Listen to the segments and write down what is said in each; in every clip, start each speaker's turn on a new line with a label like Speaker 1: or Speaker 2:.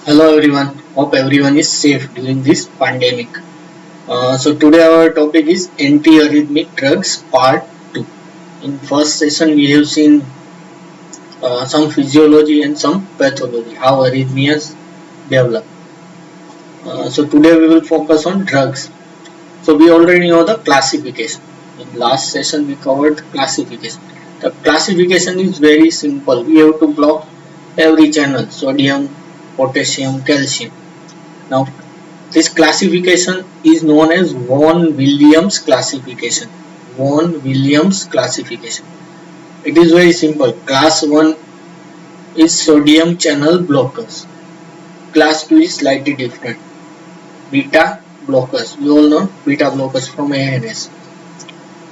Speaker 1: Hello everyone, hope everyone is safe during this pandemic. So today our topic is antiarrhythmic drugs part 2. In first session we have seen some physiology and some pathology, how arrhythmias develop. So today we will focus on drugs. So we already know the classification. In last session we covered classification. The classification is very simple. We have to block every channel, sodium, potassium, calcium. Now this classification is known as Vaughan Williams classification. Vaughan Williams classification. It is very simple. Class 1 is sodium channel blockers. Class 2 is slightly different. Beta blockers. We all know beta blockers from ANS.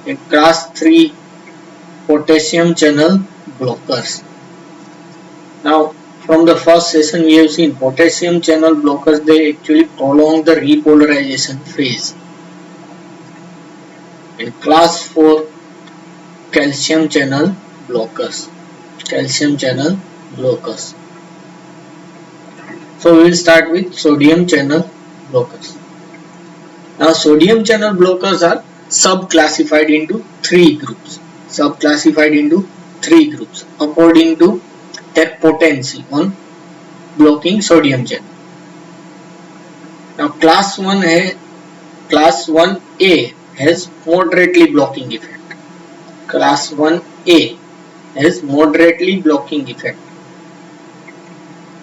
Speaker 1: In class 3, potassium channel blockers. Now from the first session we have seen potassium channel blockers, they actually prolong the repolarization phase. In class 4, calcium channel blockers. Calcium channel blockers. So we will start with sodium channel blockers. Now sodium channel blockers are sub-classified into three groups. Sub-classified into three groups according to their potency on blocking sodium channel. Now class 1A has moderately blocking effect. Class 1A has moderately blocking effect.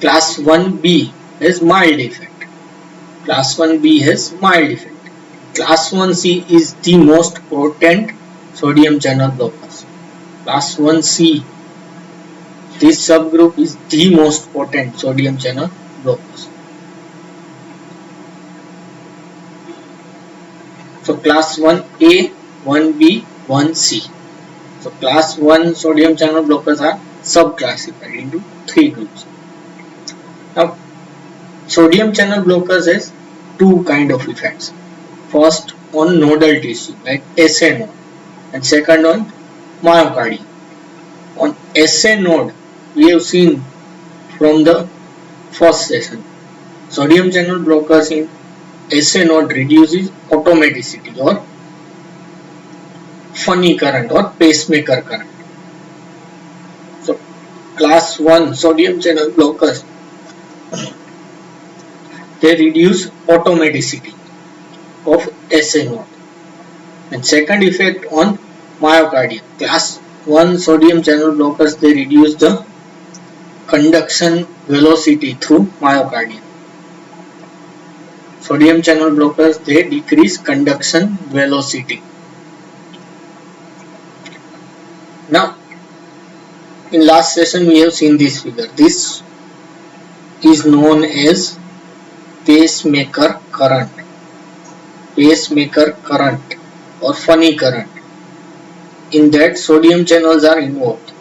Speaker 1: Class 1B has mild effect. Class 1B has mild effect. Class 1C is the most potent sodium channel blockers. Class 1C, this subgroup is the most potent sodium channel blockers. So class 1A, 1B, 1C. So class 1 sodium channel blockers are sub-classified into three groups. Now sodium channel blockers has two kind of effects. First on nodal tissue like SA node, and second on myocardium. On SA node we have seen from the first session, sodium channel blockers in SA node reduces automaticity or funny current or pacemaker current. So class 1 sodium channel blockers, they reduce automaticity of SA node. And second effect on myocardium, class 1 sodium channel blockers, they reduce the conduction velocity through myocardium. Sodium channel blockers, they decrease conduction velocity. Now in last session we have seen this figure. This is known as pacemaker current. Pacemaker current or funny current. In that sodium channels are involved.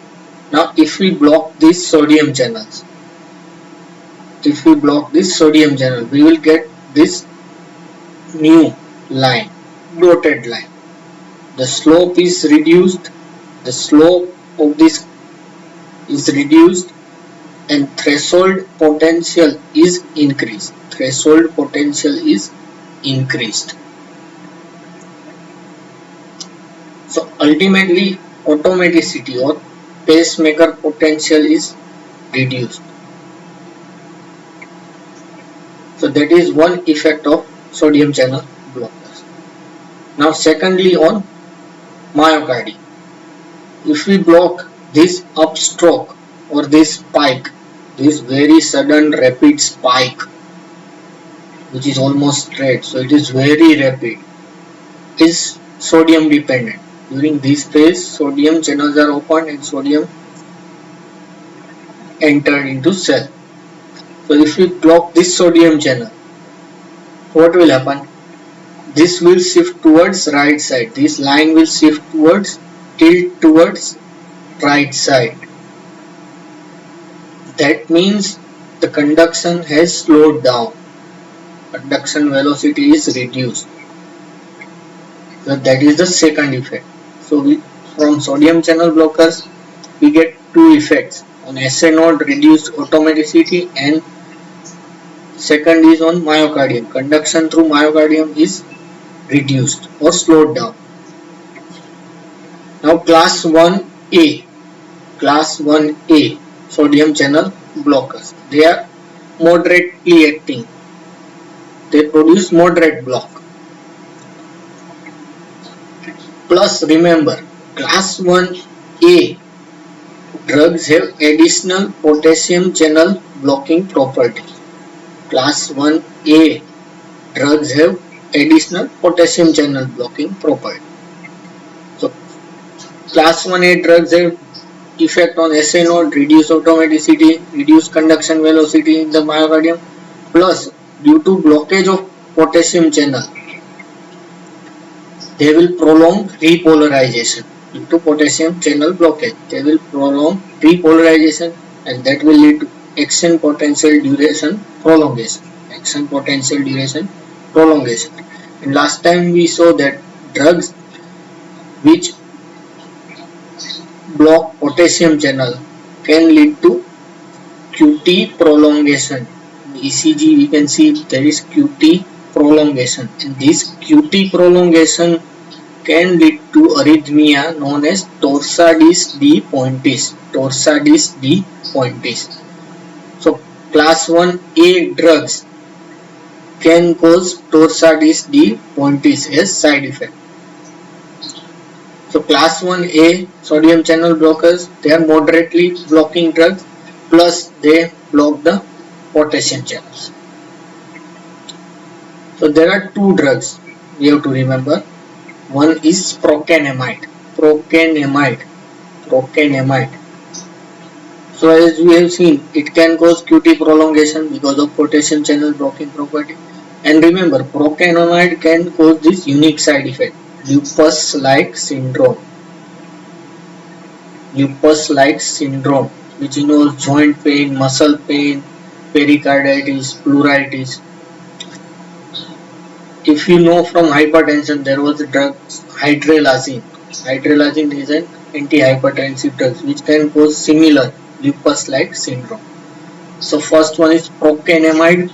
Speaker 1: Now if we block these sodium channels, we will get this new line, dotted line. The slope is reduced, the slope of this is reduced, and threshold potential is increased. Threshold potential is increased. So ultimately automaticity or pacemaker potential is reduced. So that is one effect of sodium channel blockers. Now secondly on myocardium, if we block this upstroke or this spike, this very sudden rapid spike which is almost straight, so it is very rapid, is sodium dependent. During this phase sodium channels are opened and sodium entered into cell. So if we block this sodium channel, what will happen? This will shift towards right side. This line will shift towards, tilt towards right side. That means the conduction has slowed down. Conduction velocity is reduced. So that is the second effect. So from sodium channel blockers we get two effects. On SA node reduced automaticity and Second is on myocardium. Conduction through myocardium is reduced or slowed down. Now class 1A. Class 1A sodium channel blockers. They are moderately acting. They produce moderate block. Plus remember, class 1A drugs have additional potassium channel blocking property. Class 1A drugs have additional potassium channel blocking property. So class 1A drugs have effect on SA node, reduce automaticity, reduce conduction velocity in the myocardium, plus due to blockage of potassium channel, they will prolong repolarization. Due to potassium channel blockage, they will prolong repolarization, and that will lead to action potential duration prolongation. Action potential duration prolongation. And last time we saw that drugs which block potassium channel can lead to QT prolongation. In ECG we can see there is QT prolongation, and this QT prolongation can lead to arrhythmia known as torsades de pointis. Torsades de pointis. So class 1A drugs can cause torsades de pointis as side effect. So class 1A sodium channel blockers, they are moderately blocking drugs, plus they block the potassium channels. So there are two drugs we have to remember. One is procainamide. Procainamide. So as we have seen, it can cause QT prolongation because of potassium channel blocking property. And remember, procainamide can cause this unique side effect, lupus-like syndrome. Lupus-like syndrome, which involves joint pain, muscle pain, pericarditis, pleuritis. If you know from hypertension, there was a drug hydralazine. Hydralazine is an antihypertensive drug which can cause similar lupus-like syndrome. So first one is procainamide.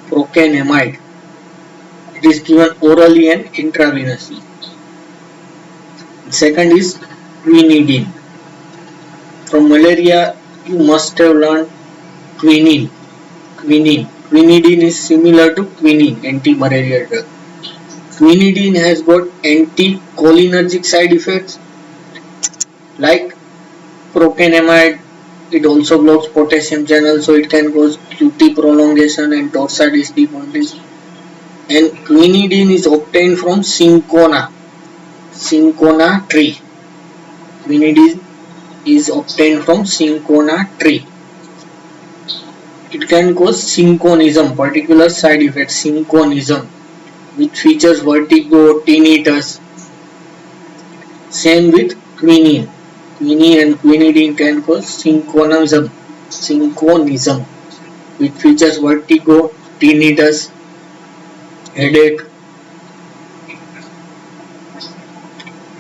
Speaker 1: Procainamide. It is given orally and intravenously. Second is quinidine. From malaria, you must have learned quinine. Quinidine is similar to quinine, anti-malaria drug. Quinidine has got anticholinergic side effects like procainamide. It also blocks potassium channel, so it can cause QT prolongation and torsades de pointis. And quinidine is obtained from cinchona tree. Quinidine is obtained from cinchona tree. It can cause synchronism, particular side effect, synchronism, which features vertigo, tinnitus. Same with quinine. Quinine and quinidine can cause synchronism, which features vertigo, tinnitus, headache.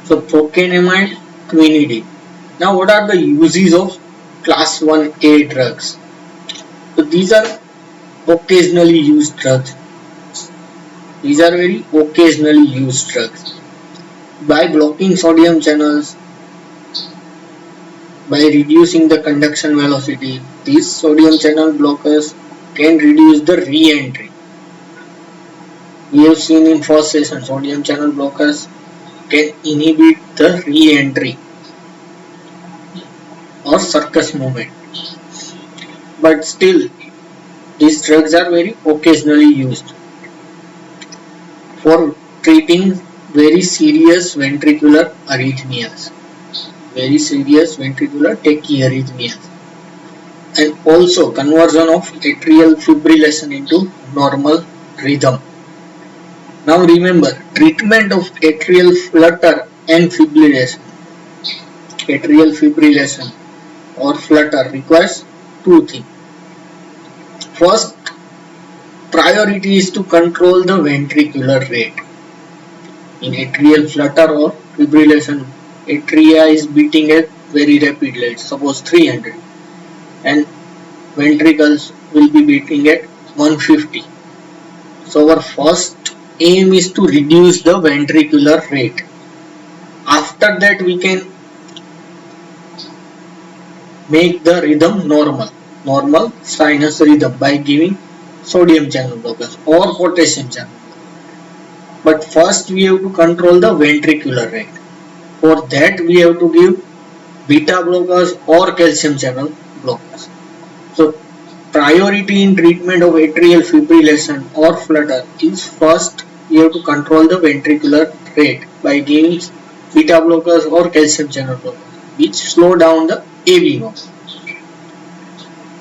Speaker 1: So procainamide, quinidine. Now what are the uses of class 1A drugs? So these are occasionally used drugs. These are very occasionally used drugs. By blocking sodium channels, by reducing the conduction velocity, these sodium channel blockers can reduce the re-entry. We have seen in first session, sodium channel blockers can inhibit the re-entry or circus movement. But still, these drugs are very occasionally used for treating very serious ventricular arrhythmias, very serious ventricular tachyarrhythmias, and also conversion of atrial fibrillation into normal rhythm. Now remember, treatment of atrial flutter and fibrillation, or flutter requires two things. First, priority is to control the ventricular rate. In atrial flutter or fibrillation, atria is beating at very rapid rate, suppose 300, and ventricles will be beating at 150. So our first aim is to reduce the ventricular rate. After that we can make the rhythm normal sinus rhythm by giving sodium channel blockers or potassium channel. But first we have to control the ventricular rate. For that we have to give beta blockers or calcium channel blockers. So priority in treatment of atrial fibrillation or flutter is first we have to control the ventricular rate by giving beta blockers or calcium channel blockers which slow down the AV nerve.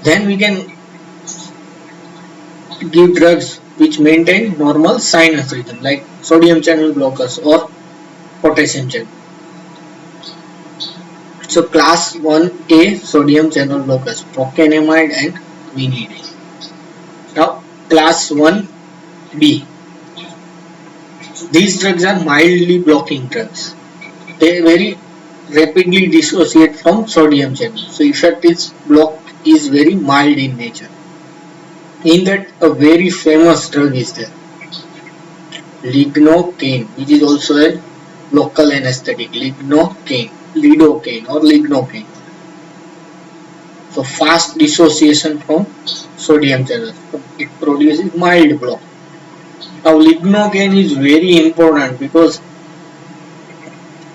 Speaker 1: Then we can give drugs which maintain normal sinus rhythm like sodium channel blockers or potassium channel. So class 1A sodium channel blockers, procainamide and quinidine. Now class 1B. These drugs are mildly blocking drugs. They very rapidly dissociate from sodium channel. So effect is very mild in nature. In that a very famous drug is there, lignocaine, which is also a local anesthetic. Lidocaine or lignocaine. So fast dissociation from sodium channels. It produces mild block. Now lignocaine is very important because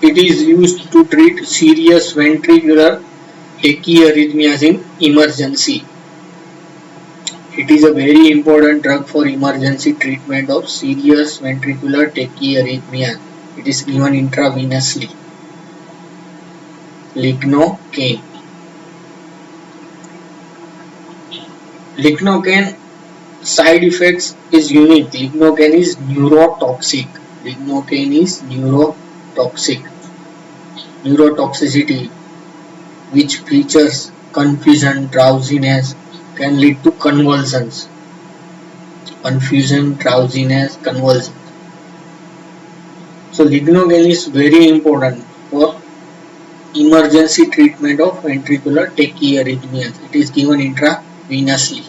Speaker 1: it is used to treat serious ventricular tachyarrhythmias in emergency. It is a very important drug for emergency treatment of serious ventricular tachyarrhythmia. It is given intravenously. Lignocaine. Lignocaine side effects is unique. Lignocaine is neurotoxic. Neurotoxicity, which features confusion, drowsiness, can lead to convulsions. So lignocaine is very important for emergency treatment of ventricular tachyarrhythmias. It is given intravenously.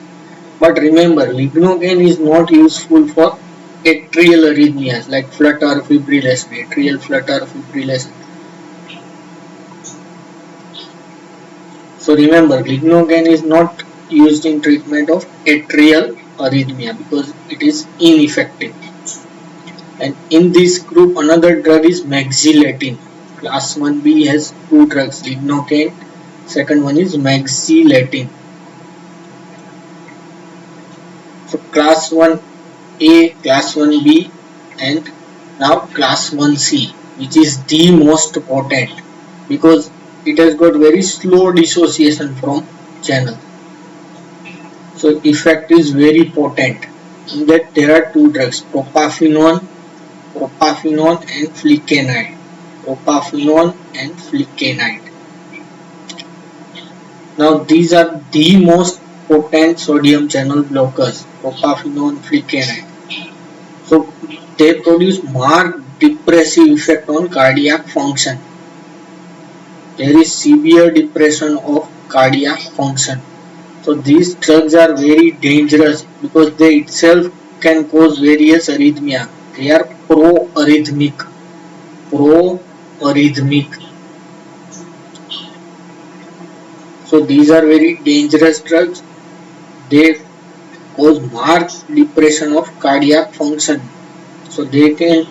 Speaker 1: But remember, lignocaine is not useful for atrial arrhythmias like atrial flutter fibrillation. So remember, lignocaine is not used in treatment of atrial arrhythmia because it is ineffective. And in this group, another drug is mexiletine. Class 1B has two drugs, lignocaine. Second one is mexiletine. So class 1A, class 1B, and now class 1C, which is the most potent because it has got very slow dissociation from channel. So effect is very potent. In that there are two drugs, propafenone and flecainide. Now these are the most potent sodium channel blockers, propafenone, flecainide. So they produce marked depressive effect on cardiac function. There is severe depression of cardiac function. So these drugs are very dangerous because they itself can cause various arrhythmia. They are pro-arrhythmic. So these are very dangerous drugs. They cause marked depression of cardiac function. So they can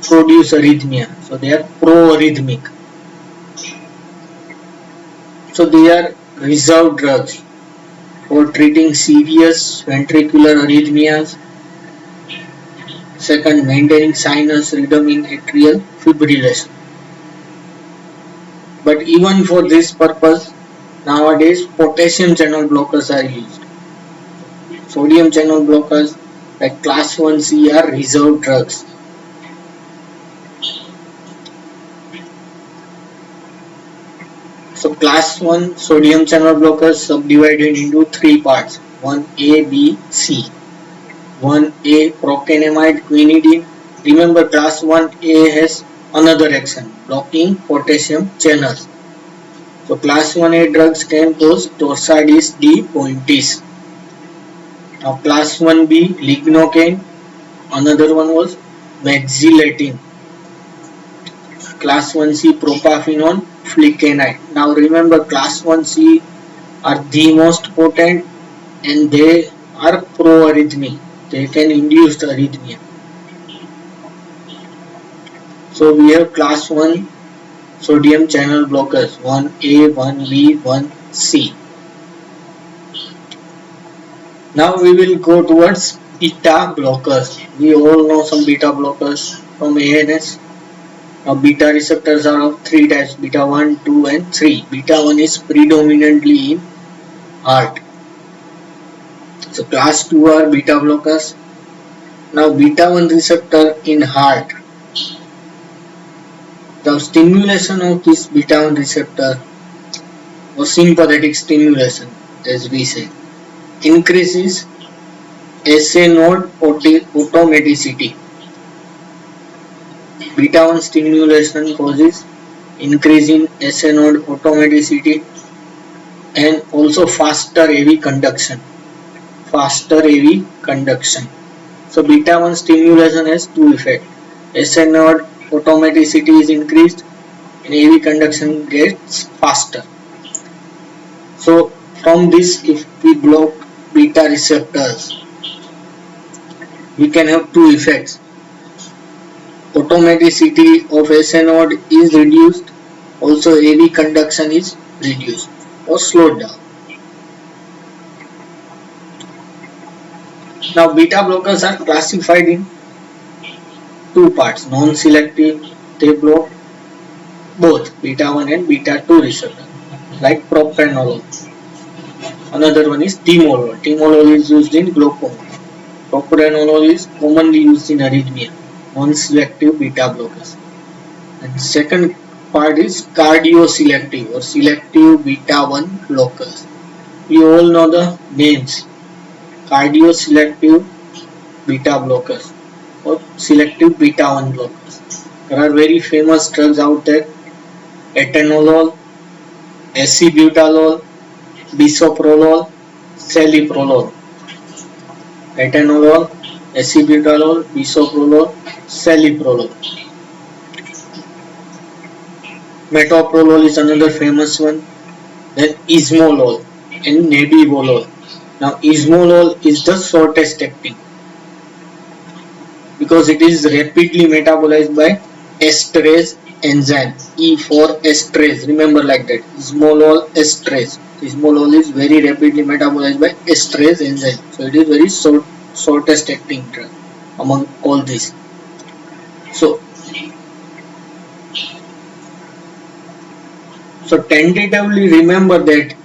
Speaker 1: produce arrhythmia. So they are pro-arrhythmic. So they are reserved drugs for treating serious ventricular arrhythmias. Second, maintaining sinus rhythm in atrial fibrillation. But even for this purpose, nowadays potassium channel blockers are used. Sodium channel blockers like class 1C are reserved drugs. So class 1 sodium channel blockers subdivided into three parts, 1A, B, C. 1A procainamide quinidine. Remember class 1A has another action, blocking potassium channels. So class 1A drugs can cause torsades de pointes. Now class 1B lignocaine, another one was mexiletine. Class 1C propafenone flecainide. Now remember, class 1C are the most potent and they are pro-arrhythmia. They can induce the arrhythmia. So we have class 1 sodium channel blockers 1A, 1B, 1C. Now we will go towards beta blockers. We all know some beta blockers from ANS. Now beta receptors are of three types: beta 1, 2 and 3. Beta 1 is predominantly in heart. So class 2 are beta blockers. Now beta 1 receptor in heart. The stimulation of this beta 1 receptor or sympathetic stimulation, as we say, increases SA node automaticity. Beta 1 stimulation causes increase in SA node automaticity and also faster AV conduction. So beta 1 stimulation has two effects. SA node automaticity is increased and AV conduction gets faster. So from this, if we block beta receptors, we can have two effects. Automaticity of SA node is reduced, also AV conduction is reduced or slowed down. Now beta blockers are classified in two parts. Non-selective, they block both beta 1 and beta 2 receptor, like propranolol. Another one is timolol. Timolol is used in glaucoma. Propranolol is commonly used in arrhythmia. Non-selective beta blockers. And second part is cardioselective or selective beta 1 blockers. We all know the names. Cardioselective beta blockers or selective beta 1 blockers. There are very famous drugs out there: atenolol, acebutolol, bisoprolol, celiprolol. Atenolol, acebutolol, bisoprolol, celiprolol. Metoprolol is another famous one. Then ismolol and nebivolol. Now ismolol is the shortest acting because it is rapidly metabolized by esterase enzyme, E4 esterase. Remember like that, ismolol esterase. Ismolol is very rapidly metabolized by esterase enzyme, so it is very shortest acting drug among all these. So tentatively remember that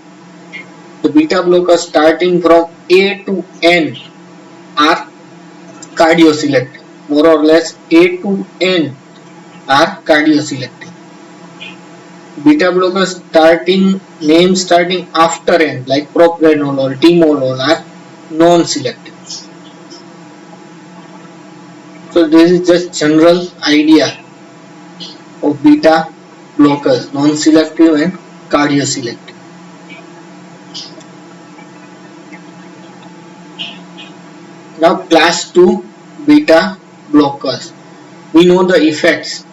Speaker 1: the beta blockers starting from A to N are cardioselective. More or less A to N are cardioselective. Beta blockers starting after N, like propranolol, timolol, are non-selective. So this is just general idea of beta blockers, non-selective and cardioselective. Now class 2 beta blockers. We know the effects.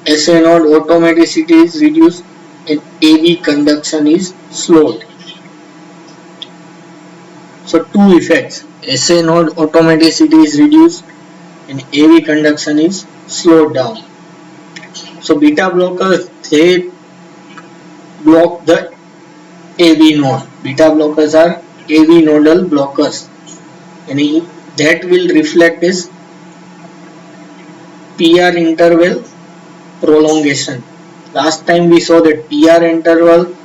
Speaker 1: SA node automaticity is reduced and AV conduction is slowed. So two effects. SA node automaticity is reduced and AV conduction is slowed down. So beta blockers, they block the AV node. Beta blockers are AV nodal blockers, and that will reflect as PR interval prolongation. Last time we saw that PR interval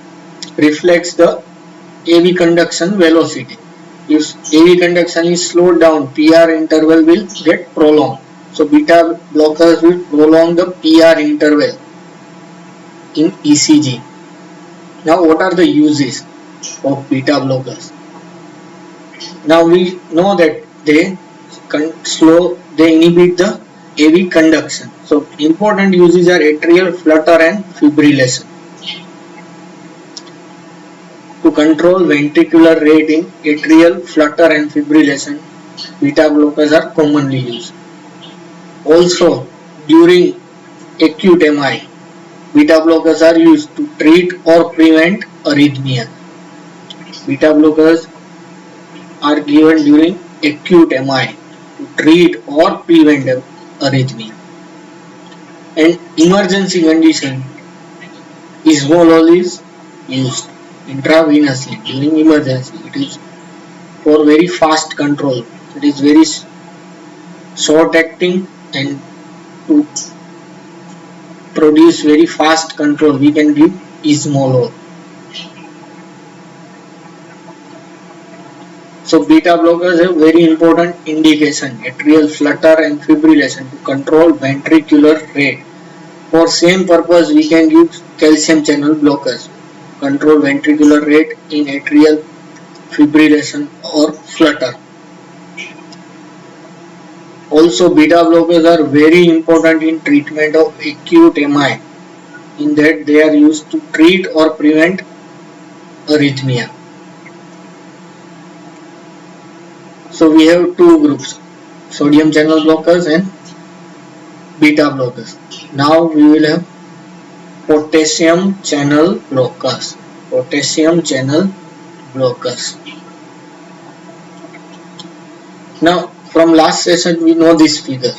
Speaker 1: reflects the AV conduction velocity. If AV conduction is slowed down, PR interval will get prolonged. So beta blockers will prolong the PR interval in ECG. Now what are the uses of beta blockers? Now we know that they inhibit the AV conduction. So important uses are atrial flutter and fibrillation. To control ventricular rate in atrial flutter and fibrillation, beta blockers are commonly used. Also, during acute MI, beta blockers are used to treat or prevent arrhythmia. Beta blockers are given during acute MI to treat or prevent arrhythmia. And emergency condition, ismolol is used intravenously during emergency. It is for very fast control. It is very short acting, and to produce very fast control we can give ismolol. So beta blockers have very important indication, atrial flutter and fibrillation, to control ventricular rate. For same purpose we can give calcium channel blockers, control ventricular rate in atrial fibrillation or flutter. Also, beta blockers are very important in treatment of acute MI, in that they are used to treat or prevent arrhythmia. So we have two groups, sodium channel blockers and beta blockers. Now we will have potassium channel blockers. Potassium channel blockers. Now from last session we know this figure.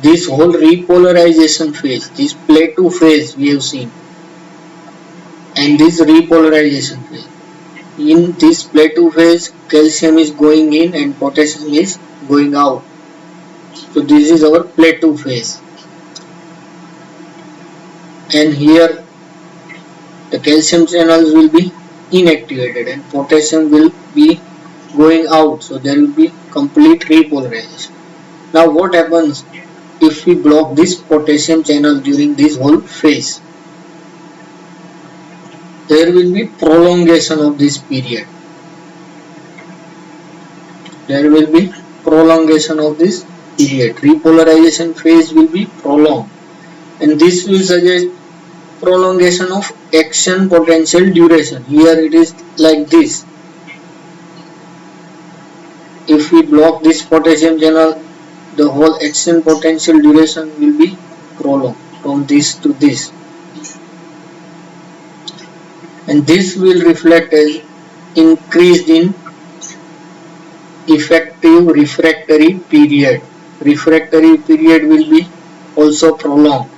Speaker 1: This whole repolarization phase, this Plateau phase we have seen, and this repolarization phase. In this Plateau phase, calcium is going in and potassium is going out. So this is our Plateau phase. And here the calcium channels will be inactivated and potassium will be going out. So there will be complete repolarization. Now what happens if we block this potassium channel during this whole phase? There will be prolongation of this period. There will be prolongation of this period. Repolarization phase will be prolonged, and this will suggest prolongation of action potential duration. Here it is like this. If we block this potassium channel, the whole action potential duration will be prolonged from this to this, and this will reflect as increased in effective refractory period. Refractory period will be also prolonged.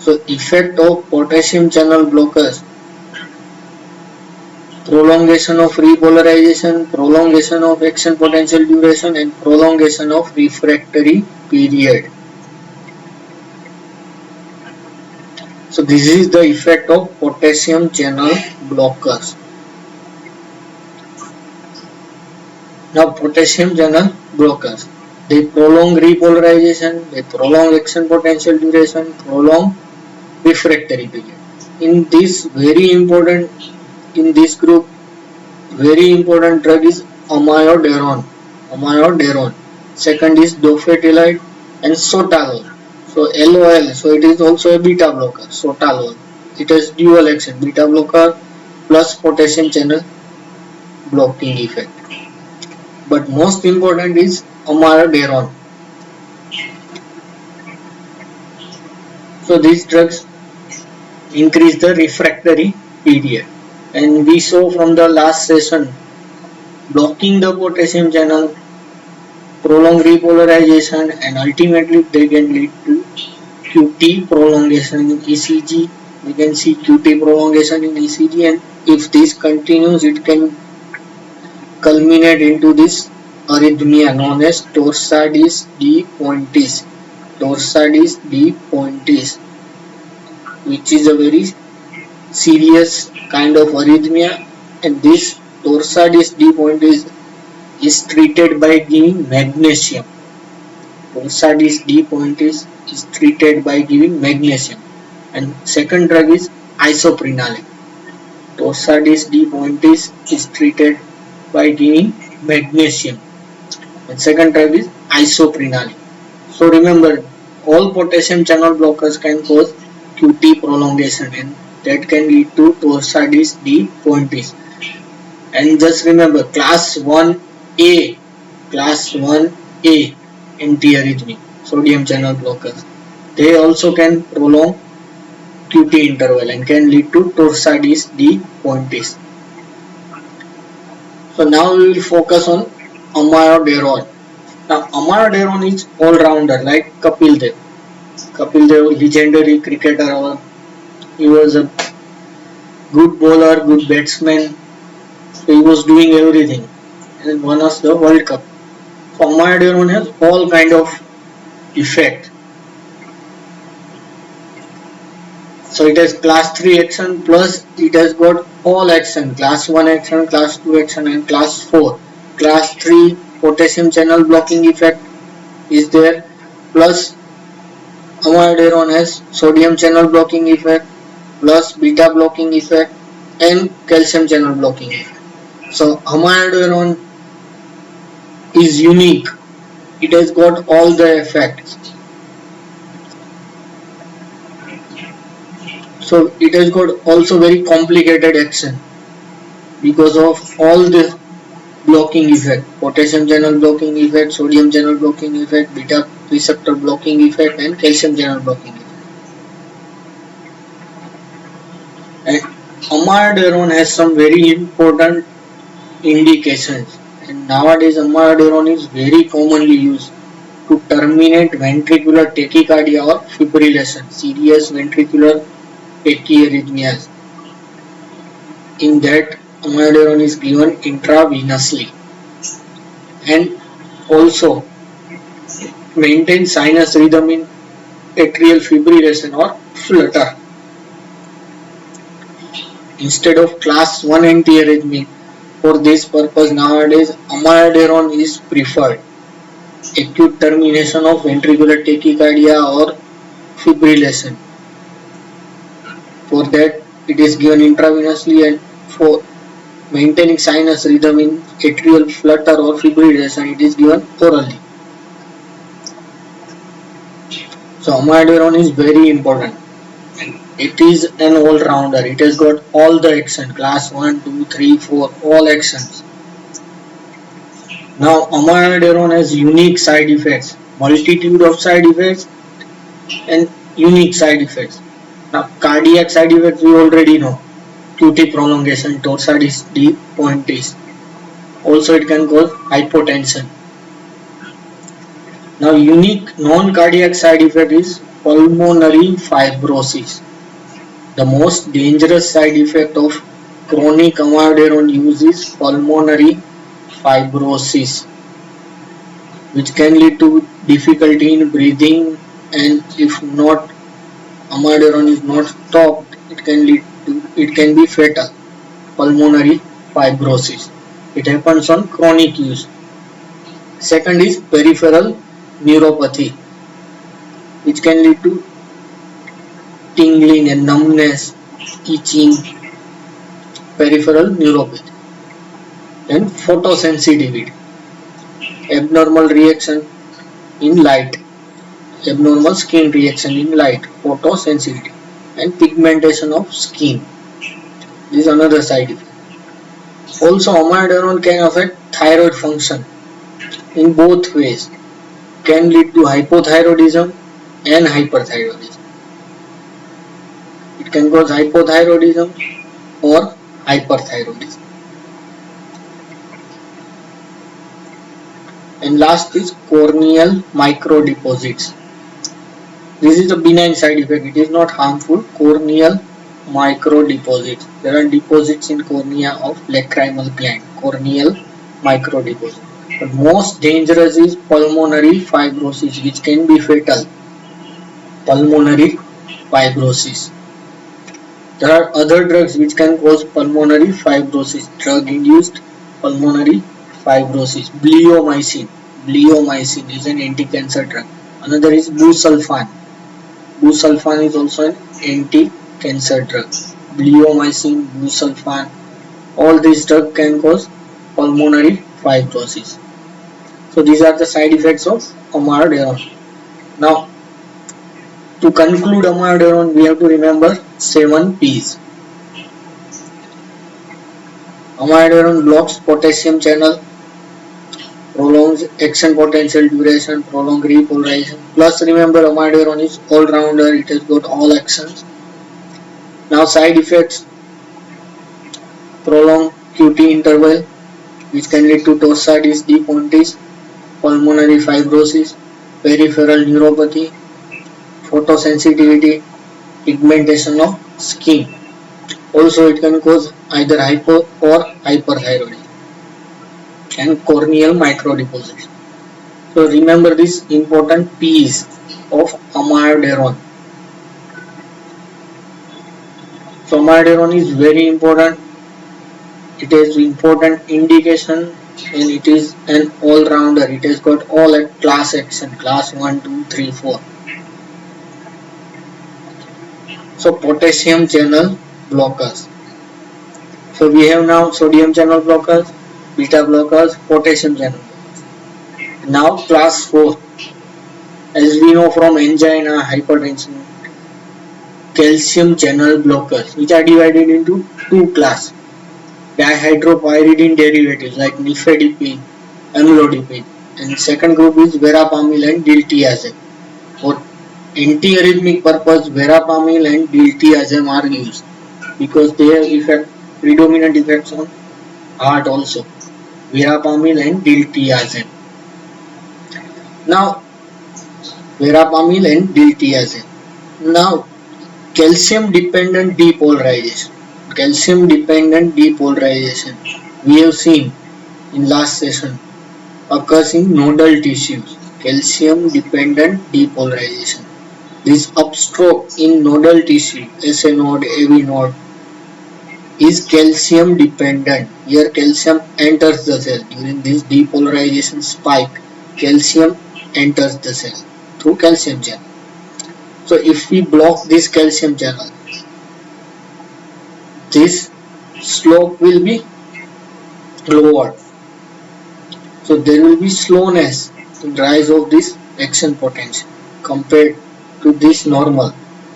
Speaker 1: So effect of potassium channel blockers: prolongation of repolarization, prolongation of action potential duration, and prolongation of refractory period. So this is the effect of potassium channel blockers. Now potassium channel blockers, they prolong repolarization, they prolong action potential duration, prolong refractory period. In this very important, in this group, very important drug is amiodarone. Amiodarone. Second is dofetilide and sotalol. So LOL, so it is also a beta blocker, sotalol. It has dual action, beta blocker plus potassium channel blocking effect. But most important is amiodarone. So these drugs increase the refractory period, and we saw from the last session, blocking the potassium channel prolong repolarization, and ultimately they can lead to QT prolongation in ECG. We can see QT prolongation in ECG, and if this continues, it can culminate into this arrhythmia known as torsades de pointes. Torsades de pointes, which is a very serious kind of arrhythmia, and this torsades de pointes is treated by giving magnesium. Torsades de pointes is treated by giving magnesium, and second drug is isoprenaline. Torsades de pointes is treated by giving magnesium, and second drug is isoprenaline. So remember, all potassium channel blockers can cause QT prolongation, and that can lead to torsades de pointes. And just remember, class 1A antiarrhythmic sodium channel blockers. They also can prolong QT interval and can lead to torsades de pointes. So now we will focus on amiodarone. Now amiodarone is all-rounder like Kapil Dev. Kapil Dev, legendary cricketer. He was a good bowler, good batsman. So he was doing everything and won us the World Cup. So amiodarone has all kind of effect. So it has class 3 action plus it has got all action, class 1 action, class 2 action and class 4. Class 3 potassium channel blocking effect is there, plus amiodarone has sodium channel blocking effect plus beta blocking effect and calcium channel blocking effect. So amiodarone is unique. It has got all the effects. So it has got also very complicated action because of all the blocking effect, potassium channel blocking effect, sodium channel blocking effect, beta receptor blocking effect and calcium channel blocking effect. And amiodarone has some very important indications, and nowadays amiodarone is very commonly used to terminate ventricular tachycardia or fibrillation, serious ventricular tachyarrhythmias. In that, amiodarone is given intravenously and also maintain sinus rhythm in atrial fibrillation or flutter. Instead of class 1 antiarrhythmic, for this purpose nowadays amiodarone is preferred. Acute termination of ventricular tachycardia or fibrillation. For that it is given intravenously, and for maintaining sinus rhythm in atrial flutter or fibrillation it is given orally. So amiodarone is very important. It is an all-rounder. It has got all the action, class 1, 2, 3, 4, all actions. Now amiodarone has unique side effects, multitude of side effects and unique side effects. Now cardiac side effects we already know, QT prolongation, torsades de pointes. Also it can cause hypotension. Now unique non-cardiac side effect is pulmonary fibrosis. The most dangerous side effect of chronic amiodarone use is pulmonary fibrosis, which can lead to difficulty in breathing, and if not amiodarone is not stopped, it can be fatal. Pulmonary fibrosis. It happens on chronic use. Second is peripheral neuropathy, which can lead to tingling and numbness, itching, peripheral neuropathy. And photosensitivity, abnormal reaction in light, abnormal skin reaction in light, photosensitivity, and pigmentation of skin. This is another side effect. Also amiodarone can affect thyroid function in both ways, can lead to hypothyroidism and hyperthyroidism. It can cause hypothyroidism or hyperthyroidism. And last is corneal microdeposits. This is a benign side effect, it is not harmful. Corneal microdeposits. There are deposits in cornea of lacrimal gland, corneal microdeposits. But most dangerous is pulmonary fibrosis, which can be fatal. Pulmonary fibrosis. There are other drugs which can cause pulmonary fibrosis. Drug-induced pulmonary fibrosis. Bleomycin. Bleomycin is an anti-cancer drug. Another is busulfan. Busulfan is also an anti-cancer drug. Bleomycin, busulfan, all these drugs can cause pulmonary fibrosis. So these are the side effects of amiodarone. Now To conclude amiodarone, we have to remember 7 P's. Amiodarone blocks potassium channel, prolongs action potential duration, prolong repolarization. Plus remember amiodarone is all rounder, it has got all actions. Now side effects: prolonged QT interval, which can lead to torsades de pontis, pulmonary fibrosis, peripheral neuropathy, photosensitivity, pigmentation of skin. Also it can cause either hypo or hyperthyroidism and corneal microdeposits. So remember these important P's of amiodarone. So amiodarone is very important. It has important indication and it is an all-rounder. It has got all at class action, class 1, 2, 3, 4. So potassium channel blockers. So we have now sodium channel blockers, beta blockers, potassium channel blockers. Now class 4. As we know from angina, hypertension, calcium channel blockers, which are divided into two classes. Dihydropyridine derivatives like nifedipine, amlodipine, and second group is verapamil and diltiazem. For antiarrhythmic purpose, verapamil and diltiazem are used because they have predominant effects on heart also. Verapamil and diltiazem. Now, verapamil and diltiazem. Now, calcium dependent depolarization. Calcium dependent depolarization, we have seen in last session, occurs in nodal tissues. Calcium dependent depolarization. This upstroke in nodal tissue, SA node, AV node, is calcium dependent. Here calcium enters the cell. During this depolarization spike, calcium enters the cell through calcium channel. So if we block this calcium channel, this slope will be lower. So there will be slowness in rise of this action potential compared to this normal.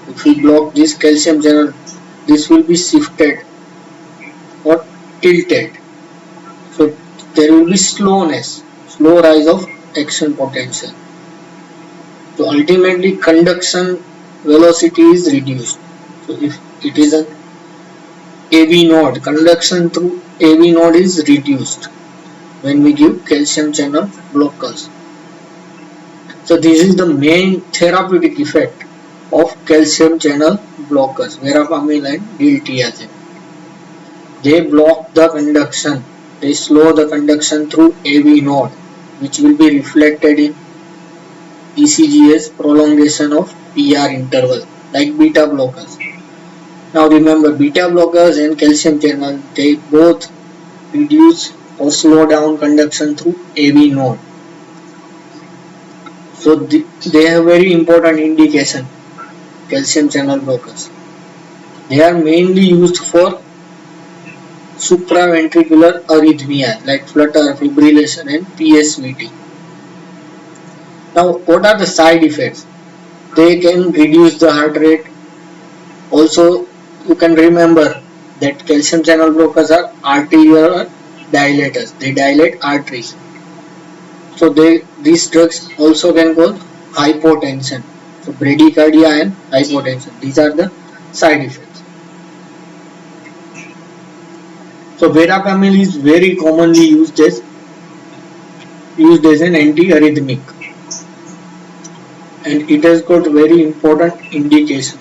Speaker 1: If we block this calcium channel, this will be shifted or tilted. So there will be slowness, slow rise of action potential. So ultimately conduction velocity is reduced. So if it is an AV node, conduction through AV node is reduced when we give calcium channel blockers. So this is the main therapeutic effect of calcium channel blockers, verapamil and diltiazem. They block the conduction, they slow the conduction through AV node, which will be reflected in ECG's prolongation of PR interval, like beta blockers. Now remember, beta blockers and calcium channel, they both reduce or slow down conduction through AV node. So they have very important indication, calcium channel blockers. They are mainly used for supraventricular arrhythmia like flutter, fibrillation and PSVT. Now what are the side effects? They can reduce the heart rate. Also you can remember that calcium channel blockers are arterial dilators. They dilate arteries. So these drugs also can cause hypotension. So bradycardia and hypotension. These are the side effects. So verapamil is very commonly used as an antiarrhythmic, and it has got very important indication.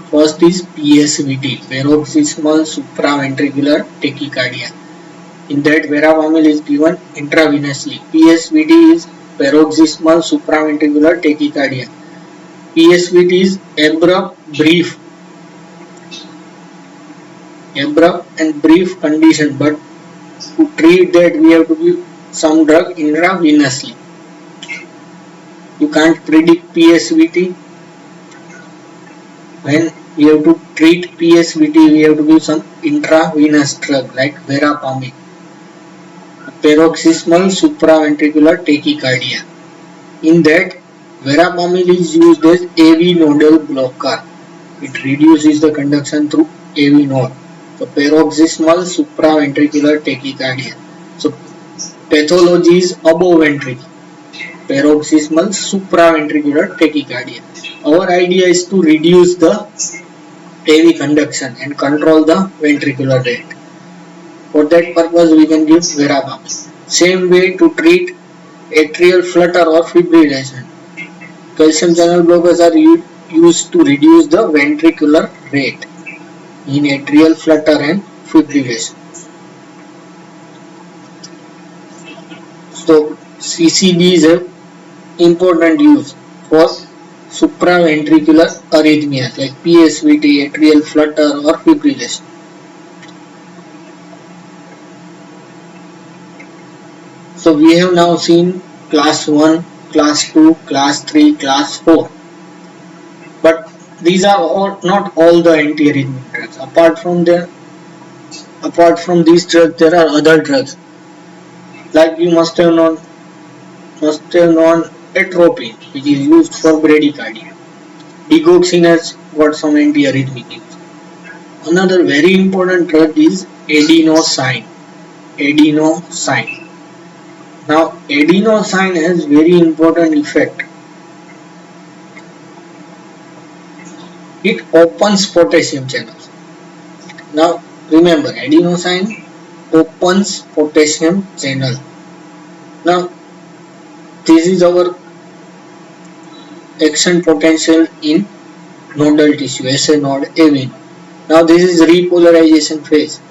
Speaker 1: First is PSVT, paroxysmal supraventricular tachycardia. In that, verapamil is given intravenously. PSVT is paroxysmal supraventricular tachycardia. PSVT is abrupt and brief condition, but to treat that we have to give some drug intravenously. You can't predict PSVT. When we have to treat PSVT, we have to give some intravenous drug like verapamil. Paroxysmal supraventricular tachycardia. In that, Verapamil is used as AV nodal blocker. It reduces the conduction through AV node. So paroxysmal supraventricular tachycardia. So pathology is above ventricle. Paroxysmal supraventricular tachycardia. Our idea is to reduce the AV conduction and control the ventricular rate. For that purpose, we can give Verapamil. Same way to treat atrial flutter or fibrillation. Calcium channel blockers are used to reduce the ventricular rate in atrial flutter and fibrillation. So CCBs have important use for supraventricular arrhythmias like PSVT, atrial flutter or fibrillation. So we have now seen class 1, class 2, class 3, class 4. But these are not all the antiarrhythmic drugs. Apart from these drugs, there are other drugs. Like you must have known atropine, which is used for bradycardia. Digoxin has got some antiarrhythmic use. Another very important drug is adenosine. Now, adenosine has very important effect. It opens potassium channels. Now, remember, adenosine opens potassium channel. Now, this is our action potential in nodal tissue, SA node, AV node. Now, this is repolarization phase.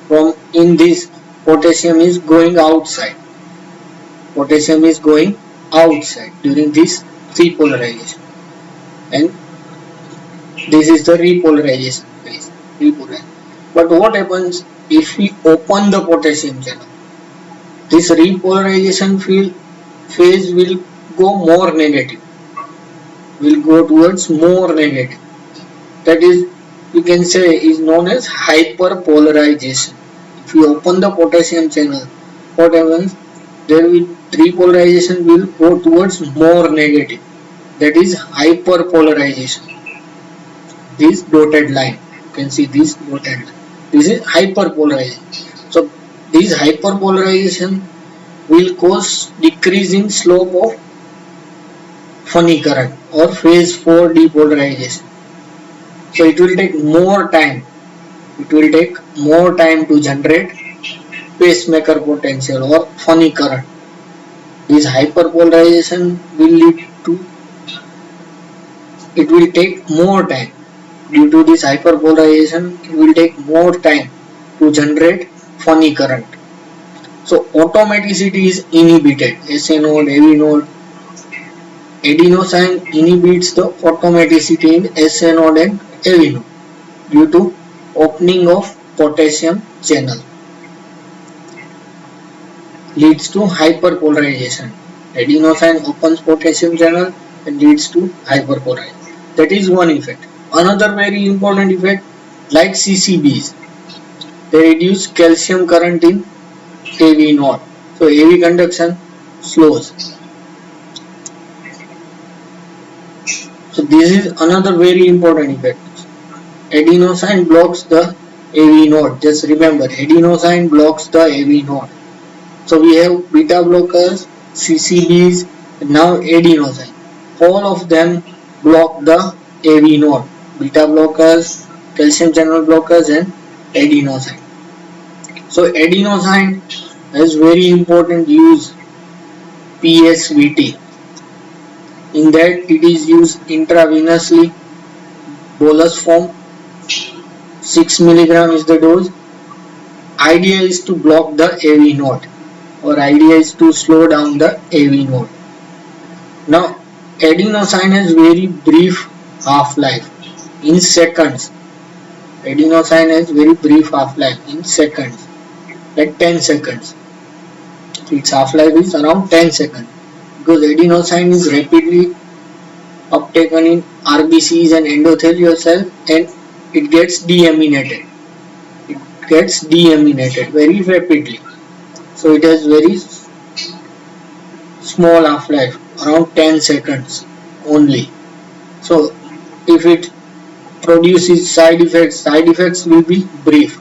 Speaker 1: From in this, potassium is going outside. Potassium is going outside during this repolarization, and this is the repolarization phase. But what happens if we open the potassium channel? This repolarization phase will go more negative. Will go towards more negative. That is, we can say, is known as hyperpolarization. If we open the potassium channel, what happens? Repolarization will go towards more negative. That is hyperpolarization. This dotted line, you can see this dotted line. This is hyperpolarization. So this hyperpolarization will cause decreasing slope of funny current or phase 4 depolarization. So it will take more time. It will take more time to generate pacemaker potential or funny current. This hyperpolarization will lead to, it will take more time. Due to this hyperpolarization, it will take more time to generate funny current. So automaticity is inhibited. SA node, AV node. Adenosine inhibits the automaticity in SA node and AV node due to opening of potassium channel. Leads to hyperpolarization. Adenosine opens potassium channel and leads to hyperpolarization. That is one effect. Another very important effect, like CCBs, they reduce calcium current in AV node. So AV conduction slows. So this is another very important effect. Adenosine blocks the AV node. Just remember, adenosine blocks the AV node. So we have beta blockers, CCBs, and now adenosine. All of them block the AV node. Beta blockers, calcium channel blockers, and adenosine. So adenosine has very important use, PSVT. In that it is used intravenously, bolus form. 6 mg is the dose. Idea is to block the AV node, or idea is to slow down the AV node. Now adenosine has very brief half-life in seconds. Adenosine has very brief half-life in seconds, like 10 seconds. Its half-life is around 10 seconds because adenosine is rapidly uptaken in RBCs and endothelial cells, and it gets deaminated. It gets deaminated very rapidly. So it has very small half-life, around 10 seconds. only. So if it produces side effects will be brief,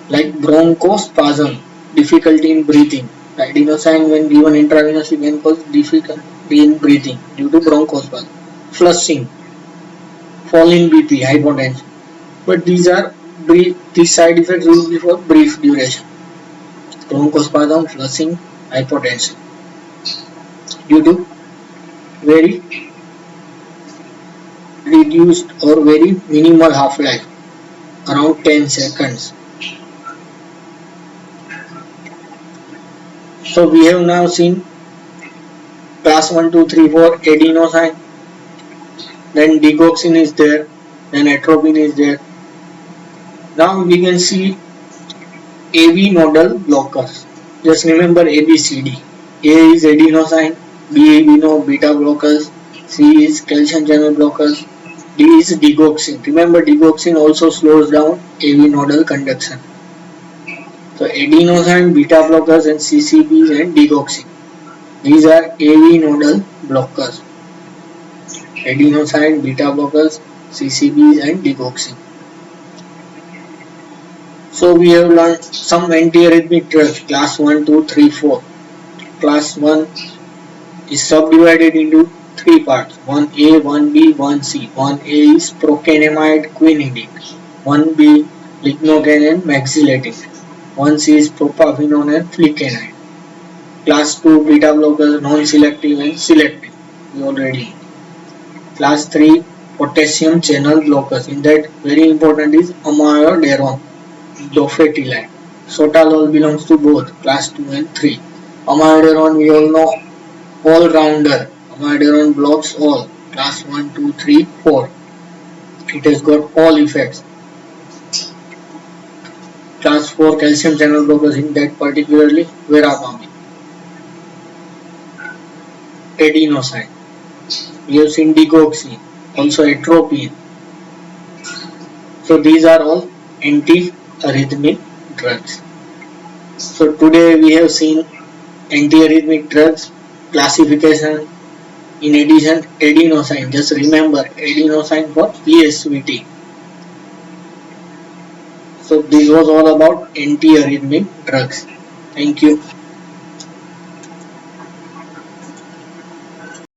Speaker 1: like bronchospasm, difficulty in breathing. Adenosine when given intravenously can cause difficulty in breathing due to bronchospasm. Flushing, fall in BP, hypotension. But these are brief. These side effects will be for brief duration. Bronchospasm, flushing, hypotension due to very reduced or very minimal half-life, around 10 seconds. So we have now seen class 1, 2, 3, 4 adenosine, then digoxin is there, then atropine is there. Now we can see AV nodal blockers. Just remember ABCD. A is adenosine, B we know beta blockers, C is calcium channel blockers, D is digoxin. Remember digoxin also slows down AV nodal conduction. So adenosine, beta blockers and CCBs and digoxin. These are AV nodal blockers. Adenosine, beta blockers, CCBs and digoxin. So we have learned some antiarrhythmic drugs, class 1, 2, 3, 4. Class 1 is subdivided into 3 parts, 1A, 1B, 1C. 1A is procainamide, quinidine. 1B, lignocaine and maxiletine. 1C is propafenone and flecainide. Class 2 beta blockers, non-selective and selective. We already know. Class 3 potassium channel blockers. In that very important is amiodarone, dofetilide. Sotalol belongs to both class 2 and 3. Amiodarone we all know, all-rounder. Amiodarone blocks all, class 1, 2, 3, 4. It has got all effects. Class 4 calcium channel blockers, in that particularly verapamil. Adenosine. We have seen digoxin, also atropine. So these are all antiarrhythmic drugs. So today we have seen antiarrhythmic drugs classification. In addition, adenosine. Just remember adenosine for PSVT. So this was all about antiarrhythmic drugs. Thank you.